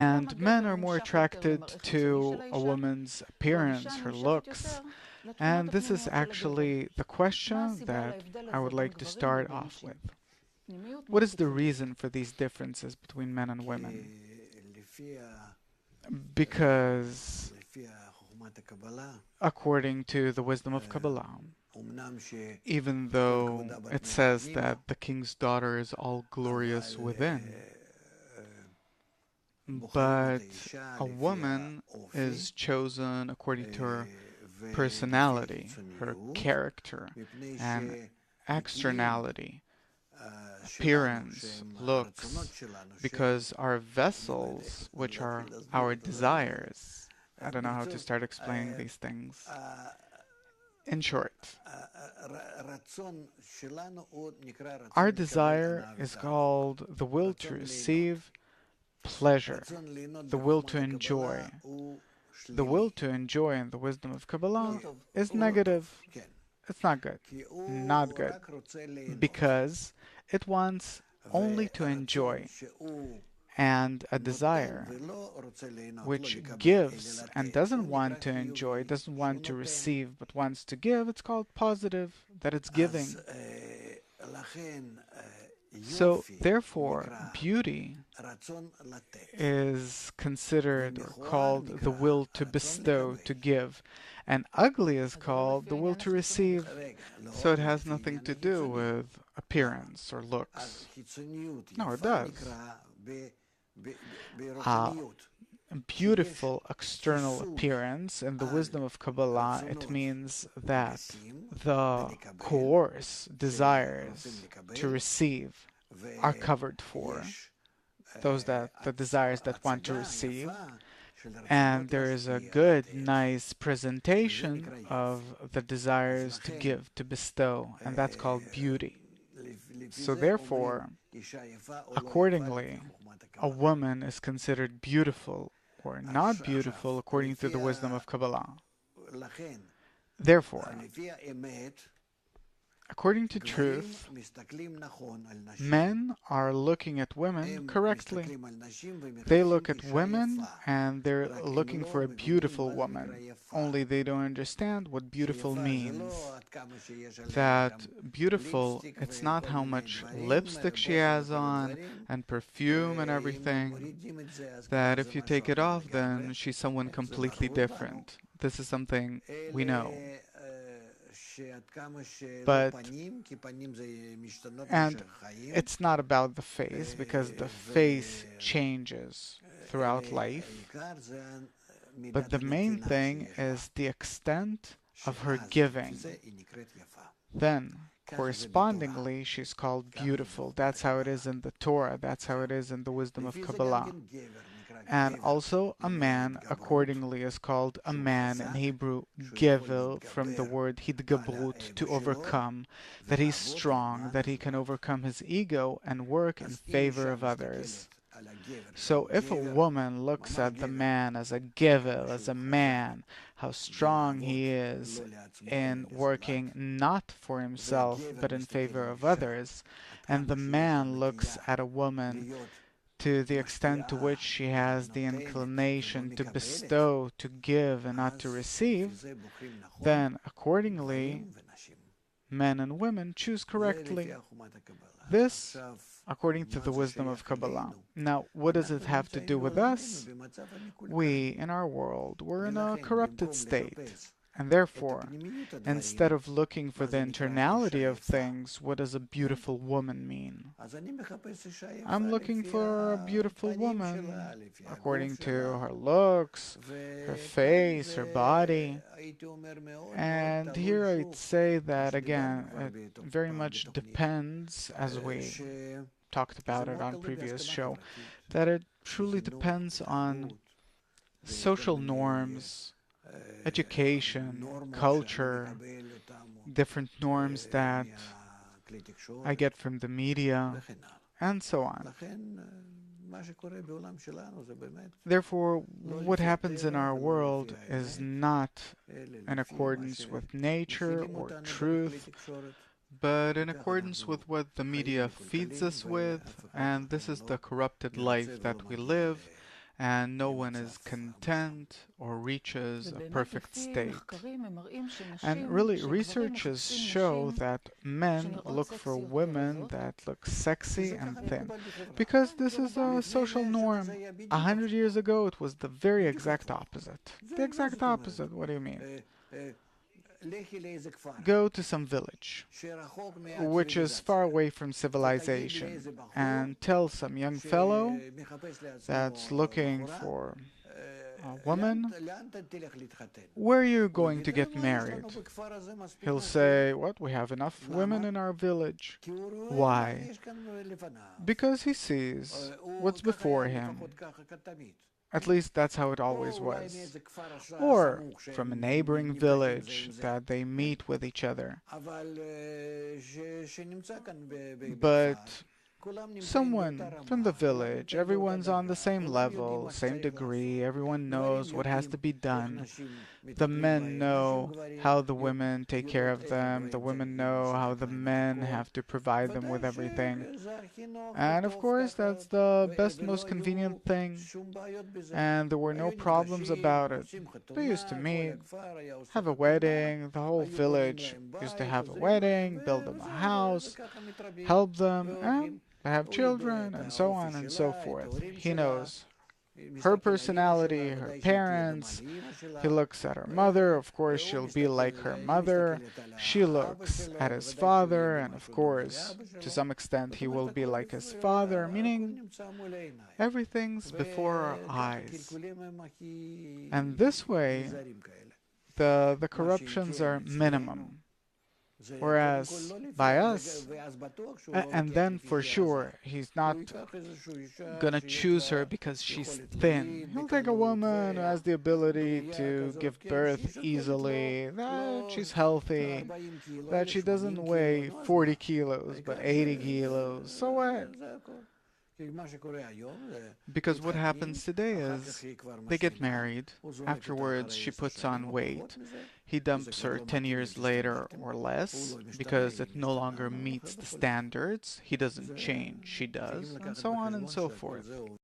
And men are more attracted to a woman's appearance, her looks. And this is actually the question that I would like to start off with. What is the reason for these differences between men and women? Because according to the wisdom of Kabbalah, even though it says that the king's daughter is all glorious within, but a woman is chosen according to her personality, her character, and externality, appearance, looks, because our vessels, which are our desires, I don't know how to start explaining these things. In short, our desire is called the will to receive pleasure, the will to enjoy. The will to enjoy in the wisdom of Kabbalah is negative. It's not good. Not good. Because it wants only to enjoy, and a desire which gives and doesn't want to enjoy, doesn't want to receive, but wants to give, it's called positive, that it's giving. So, therefore, beauty is considered or called the will to bestow, to give, and ugly is called the will to receive. So it has nothing to do with appearance or looks. No, it does. Uh, Beautiful external appearance in the wisdom of Kabbalah, it means that the coarse desires to receive are covered for, those that the desires that want to receive, and there is a good, nice presentation of the desires to give, to bestow, and that's called beauty. So therefore, accordingly, a woman is considered beautiful or not beautiful according to the wisdom of Kabbalah. Therefore, according to truth, men are looking at women correctly. They look at women and they're looking for a beautiful woman. Only they don't understand what beautiful means. That beautiful, it's not how much lipstick she has on and perfume and everything. That if you take it off, then she's someone completely different. This is something we know. But, and it's not about the face, because the face changes throughout life. But the main thing is the extent of her giving. Then, correspondingly, she's called beautiful. That's how it is in the Torah. That's how it is in the wisdom of Kabbalah. And also, a man, accordingly, is called a man in Hebrew, gevel, from the word hidgabrut, to overcome, that he's strong, that he can overcome his ego and work in favor of others. So if a woman looks at the man as a gevel, as a man, how strong he is in working not for himself, but in favor of others, and the man looks at a woman to the extent to which she has the inclination to bestow, to give, and not to receive, then accordingly, men and women choose correctly. This, according to the wisdom of Kabbalah. Now, what does it have to do with us? We, in our world, we're in a corrupted state. And therefore, instead of looking for the internality of things, what does a beautiful woman mean? I'm looking for a beautiful woman according to her looks, her face, her body. And here I'd say that again, it very much depends, as we talked about it on previous show, that it truly depends on social norms, education, culture, different norms that I get from the media, and so on. Therefore, what happens in our world is not in accordance with nature or truth, but in accordance with what the media feeds us with, and this is the corrupted life that we live, and no one is content or reaches a perfect state. And really, researchers show that men look for women that look sexy and thin because this is a social norm. 100 years ago, it was the very exact opposite. The exact opposite. What do you mean? Go to some village, which is far away from civilization, and tell some young fellow that's looking for a woman, where are you going to get married? He'll say, what? We have enough women in our village. Why? Because he sees what's before him. At least that's how it always was. Or from a neighboring village that they meet with each other. But someone from the village, everyone's on the same level, same degree, everyone knows what has to be done. The men know how the women take care of them, the women know how the men have to provide them with everything. And of course, that's the best, most convenient thing. And there were no problems about it. They used to meet, have a wedding, the whole village used to have a wedding, build them a house, help them, and they have children, and so on and so forth. He knows her personality, her parents. He looks at her mother. Of course, she'll be like her mother. She looks at his father, and of course, to some extent, he will be like his father, meaning everything's before our eyes. And this way, the corruptions are minimum. Whereas by us, and then for sure, he's not gonna choose her because she's thin. He'll take a woman who has the ability to give birth easily, that she's healthy, that she doesn't weigh 40 kilos but 80 kilos. So what? Because what happens today is they get married, afterwards she puts on weight, he dumps her 10 years later or less because it no longer meets the standards, he doesn't change, she does, and so on and so forth.